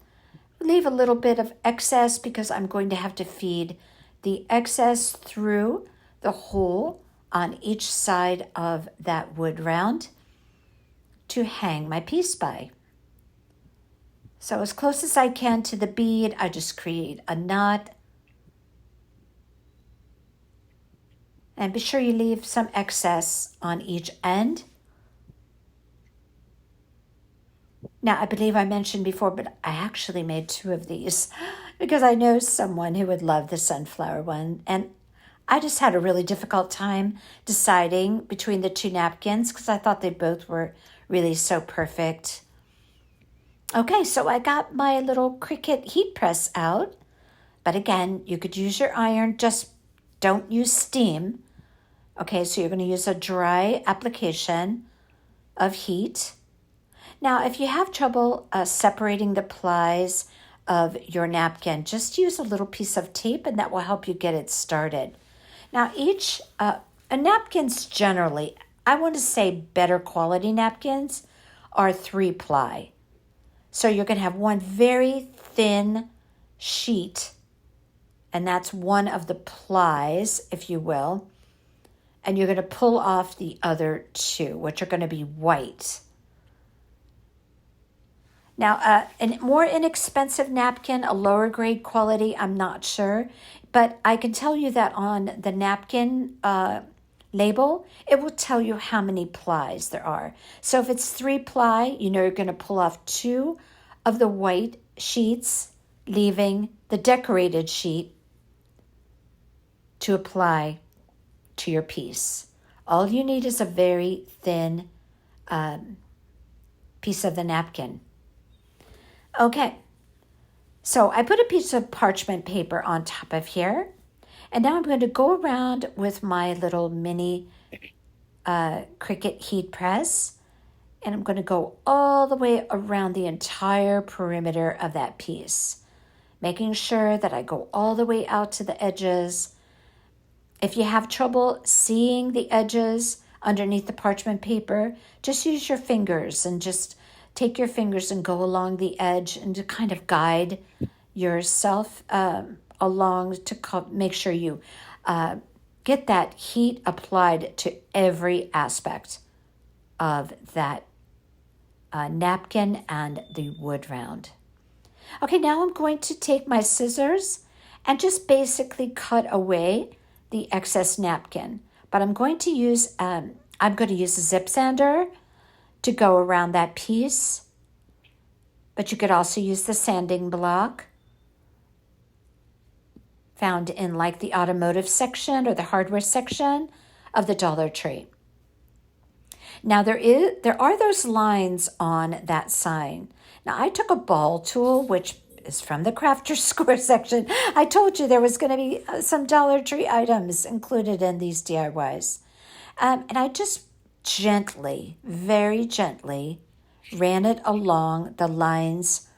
Leave a little bit of excess because I'm going to have to feed the excess through the hole on each side of that wood round to hang my piece by. So as close as I can to the bead, I just create a knot. And be sure you leave some excess on each end. Now, I believe I mentioned before, but I actually made 2 of these because I know someone who would love the sunflower one. And I just had a really difficult time deciding between the 2 napkins because I thought they both were really so perfect. Okay, so I got my little Cricut heat press out. But again, you could use your iron, just don't use steam. Okay, so you're going to use a dry application of heat. Now, if you have trouble separating the plies of your napkin, just use a little piece of tape and that will help you get it started. Now, napkins generally, I want to say better quality napkins are 3-ply. So you're going to have one very thin sheet, and that's one of the plies, if you will. And you're going to pull off the other 2, which are going to be white. Now, a more inexpensive napkin, a lower grade quality, I'm not sure. But I can tell you that on the napkin label, it will tell you how many plies there are. So if it's 3-ply, you know you're going to pull off 2 of the white sheets, leaving the decorated sheet to apply to your piece. All you need is a very thin piece of the napkin. Okay, so I put a piece of parchment paper on top of here, and now I'm going to go around with my little mini Cricut heat press, and I'm going to go all the way around the entire perimeter of that piece, making sure that I go all the way out to the edges. If you have trouble seeing the edges underneath the parchment paper, just use your fingers and just take your fingers and go along the edge and to kind of guide yourself along to make sure you get that heat applied to every aspect of that napkin and the wood round. Okay, now I'm going to take my scissors and just basically cut away the excess napkin. But I'm going to use a zip sander to go around that piece. But you could also use the sanding block. found in like the automotive section or the hardware section of the Dollar Tree. Now there are those lines on that sign. Now I took a ball tool, which is from the Crafter's Square section. I told you there was going to be some Dollar Tree items included in these DIYs. And I just gently, very gently, ran it along the lines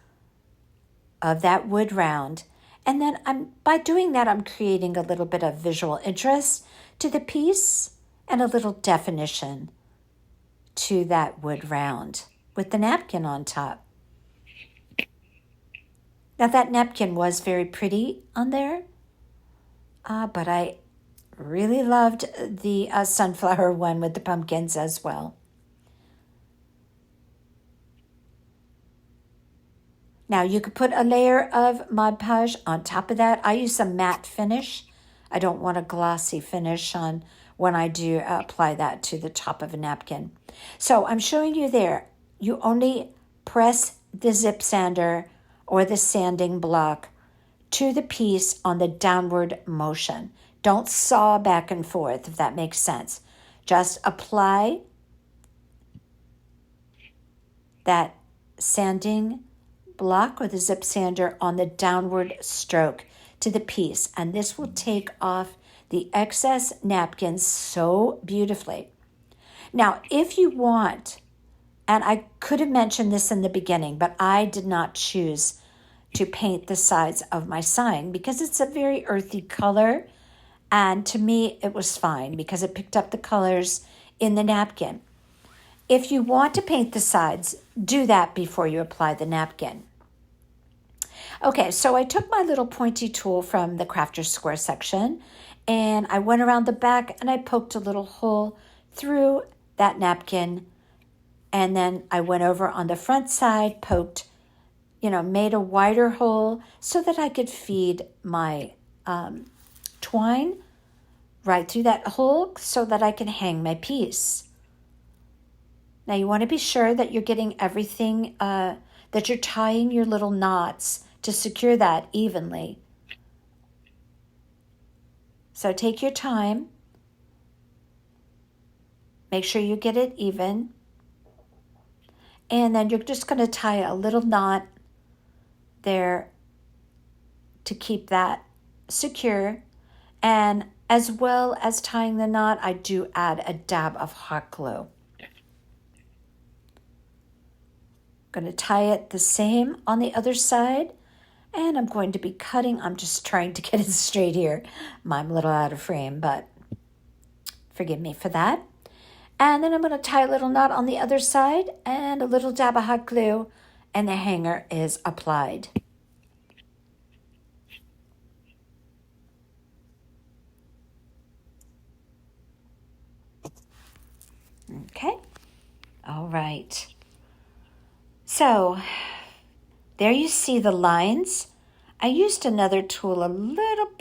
of that wood round. And then by doing that, I'm creating a little bit of visual interest to the piece and a little definition to that wood round with the napkin on top. Now that napkin was very pretty on there, but I really loved the sunflower one with the pumpkins as well. Now you could put a layer of Mod Podge on top of that. I use a matte finish. I don't want a glossy finish on when I do apply that to the top of a napkin. So I'm showing you there. You only press the zip sander or the sanding block to the piece on the downward motion. Don't saw back and forth, if that makes sense. Just apply that sanding block or the zip sander on the downward stroke to the piece, and this will take off the excess napkins so beautifully. Now, if you want, and I could have mentioned this in the beginning, but I did not choose to paint the sides of my sign because it's a very earthy color, and to me it was fine because it picked up the colors in the napkin. If you want to paint the sides, do that before you apply the napkin. Okay, so I took my little pointy tool from the Crafter's Square section and I went around the back and I poked a little hole through that napkin, and then I went over on the front side, poked, made a wider hole so that I could feed my twine right through that hole so that I can hang my piece. Now you want to be sure that you're getting everything, that you're tying your little knots to secure that evenly. So take your time. Make sure you get it even. And then you're just going to tie a little knot there to keep that secure. And as well as tying the knot, I do add a dab of hot glue. I'm going to tie it the same on the other side. And I'm going to be cutting. I'm just trying to get it straight here. I'm a little out of frame, but forgive me for that. And then I'm going to tie a little knot on the other side and a little dab of hot glue, and the hanger is applied. Okay. All right. So there you see the lines. I used another tool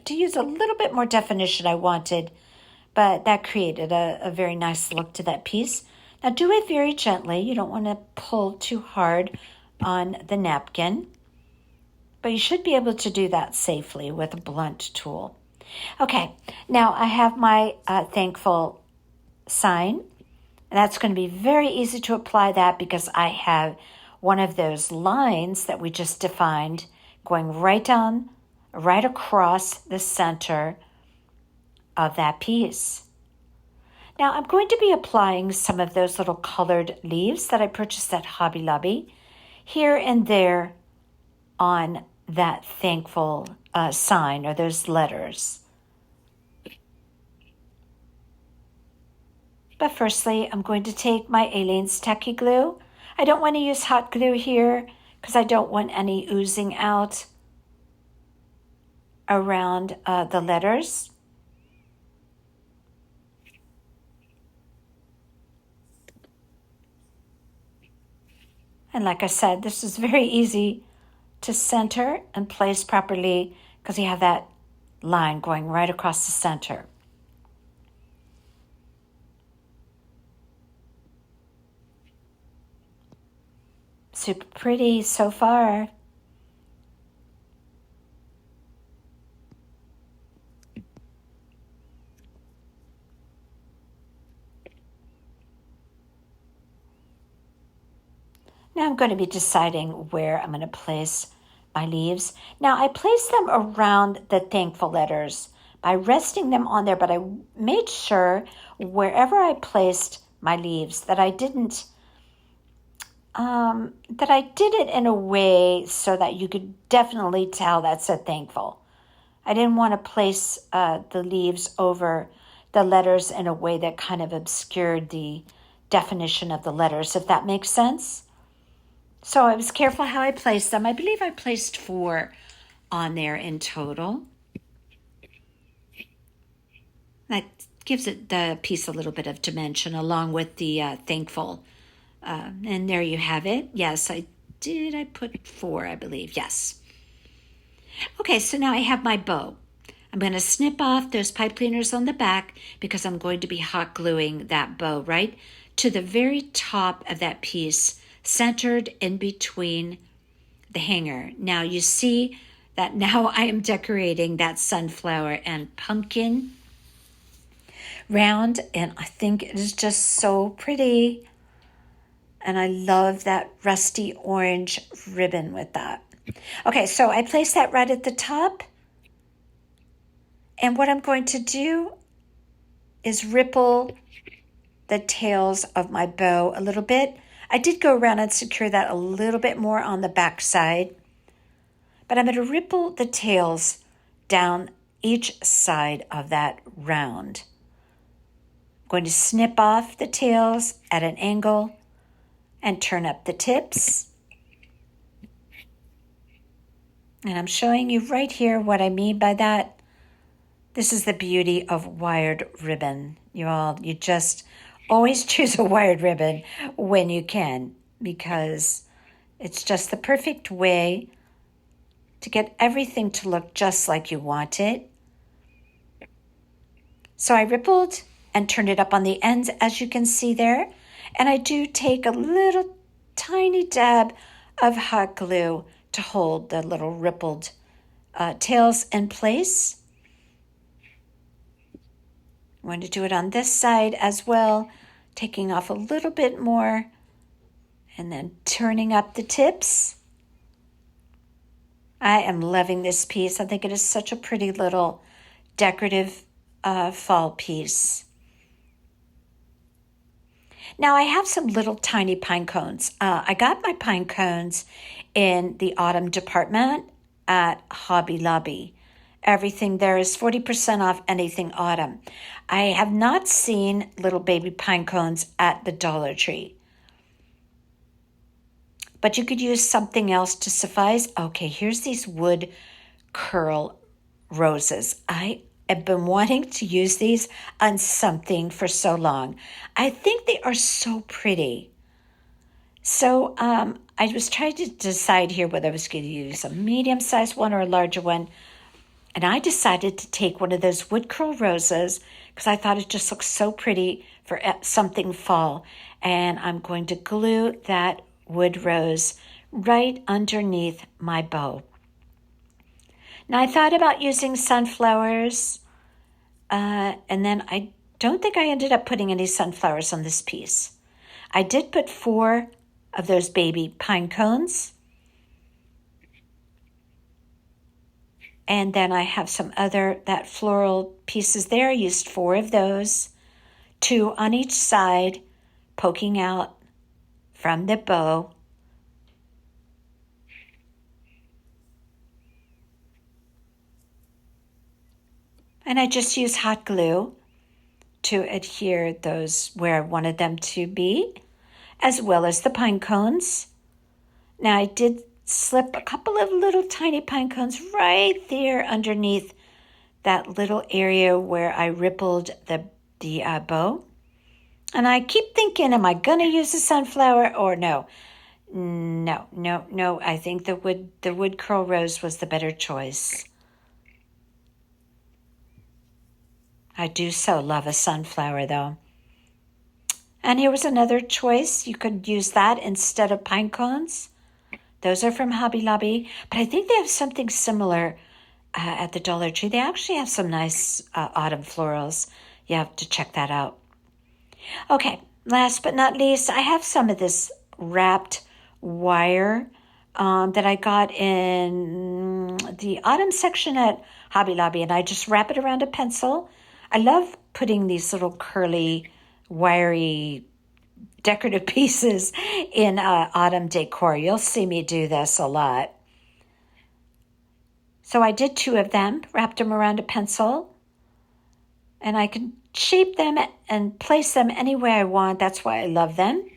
to use a little bit more definition I wanted, but that created a very nice look to that piece. Now do it very gently. You don't want to pull too hard on the napkin, but you should be able to do that safely with a blunt tool. Okay, now I have my thankful sign. And that's going to be very easy to apply that because I have one of those lines that we just defined going right across the center of that piece. Now I'm going to be applying some of those little colored leaves that I purchased at Hobby Lobby here and there on that thankful sign or those letters. But firstly, I'm going to take my Aleene's Tacky Glue. I don't want to use hot glue here because I don't want any oozing out around the letters. And like I said, this is very easy to center and place properly because you have that line going right across the center. Super pretty so far. Now I'm going to be deciding where I'm going to place my leaves. Now I placed them around the thankful letters by resting them on there, but I made sure wherever I placed my leaves that I didn't, that I did it in a way so that you could definitely tell that's a thankful. I didn't want to place the leaves over the letters in a way that kind of obscured the definition of the letters, if that makes sense. So I was careful how I placed them. I believe I placed 4 on there in total. That gives it the piece a little bit of dimension along with the thankful. And there you have it. Yes, I put 4, I believe. Yes. Okay, so now I have my bow. I'm going to snip off those pipe cleaners on the back because I'm going to be hot gluing that bow right to the very top of that piece, centered in between the hanger. Now you see that now I am decorating that sunflower and pumpkin round, and I think it is just so pretty. And I love that rusty orange ribbon with that. Okay, so I placed that right at the top. And what I'm going to do is ripple the tails of my bow a little bit. I did go around and secure that a little bit more on the back side, but I'm going to ripple the tails down each side of that round. I'm going to snip off the tails at an angle and turn up the tips. And I'm showing you right here what I mean by that. This is the beauty of wired ribbon. You just always choose a wired ribbon when you can, because it's just the perfect way to get everything to look just like you want it. So I rippled and turned it up on the ends, as you can see there. And I do take a little tiny dab of hot glue to hold the little rippled tails in place. I'm going to do it on this side as well, taking off a little bit more and then turning up the tips. I am loving this piece. I think it is such a pretty little decorative fall piece. Now I have some little tiny pine cones. I got my pine cones in the autumn department at Hobby Lobby. Everything there is 40% off anything autumn. I have not seen little baby pine cones at the Dollar Tree. But you could use something else to suffice. Okay, here's these wood curl roses. I have been wanting to use these on something for so long. I think they are so pretty. So I was trying to decide here whether I was going to use a medium-sized one or a larger one. And I decided to take one of those wood curl roses because I thought it just looks so pretty for something fall. And I'm going to glue that wood rose right underneath my bow. Now I thought about using sunflowers, and then I don't think I ended up putting any sunflowers on this piece. I did put 4 of those baby pine cones. And then I have some other, that floral pieces there. I used 4 of those, 2 on each side, poking out from the bow. And I just use hot glue to adhere those where I wanted them to be, as well as the pine cones. Now I did slip a couple of little tiny pine cones right there underneath that little area where I rippled the bow. And I keep thinking, am I going to use a sunflower or no? No. I think the wood curl rose was the better choice. I do so love a sunflower though. And here was another choice. You could use that instead of pine cones. Those are from Hobby Lobby, but I think they have something similar at the Dollar Tree. They actually have some nice autumn florals. You have to check that out. Okay, last but not least, I have some of this wrapped wire that I got in the autumn section at Hobby Lobby, and I just wrap it around a pencil. I love putting these little curly, wiry, decorative pieces in autumn decor. You'll see me do this a lot. So I did 2 of them, wrapped them around a pencil, and I can shape them and place them any way I want. That's why I love them.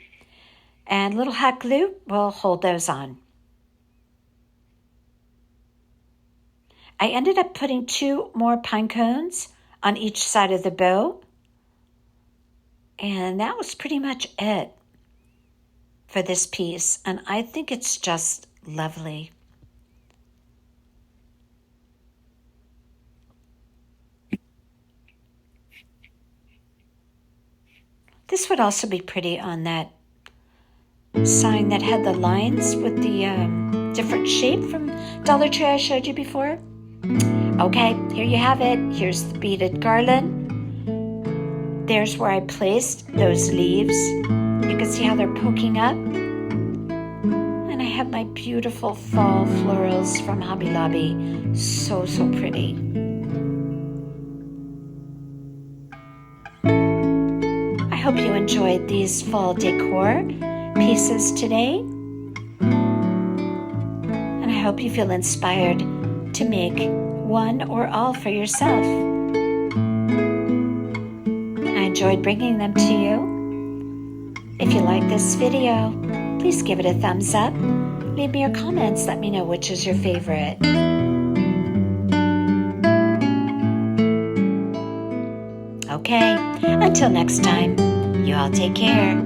And little hot glue will hold those on. I ended up putting 2 more pine cones on each side of the bow. And that was pretty much it for this piece. And I think it's just lovely. This would also be pretty on that sign that had the lines with the different shape from Dollar Tree I showed you before. Okay, here you have it. Here's the beaded garland. There's where I placed those leaves. You can see how they're poking up. And I have my beautiful fall florals from Hobby Lobby. So, so pretty. I hope you enjoyed these fall decor pieces today. And I hope you feel inspired to make one or all for yourself. I enjoyed bringing them to you. If you like this video, please give it a thumbs up. Leave me your comments. Let me know which is your favorite. Okay, until next time, you all take care.